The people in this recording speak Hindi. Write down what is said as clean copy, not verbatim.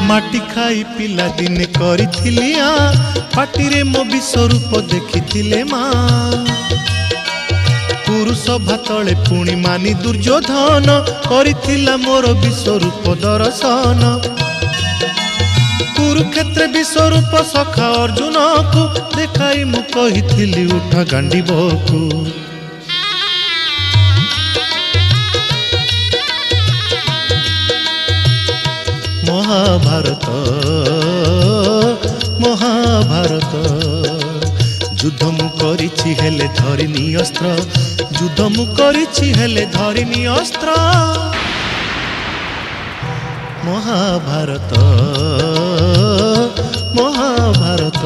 माटी खाई पिला दिने करिथिली पाटिरे मो विश्वरूप देखिथिले माँ पुरुष भातले पुणी मानी दुर्योधन करिथिला मोर विश्वरूप दर्शन कुरुक्षेत्र विश्वरूप सखा अर्जुन को देखाई मु कहिथिली उठ गांडीबकु महाभारत महाभारत युद्ध मु करिछि हेले धरिनी अस्त्र युद्ध मु करिछि हेले धरिनी अस्त्र महाभारत महाभारत।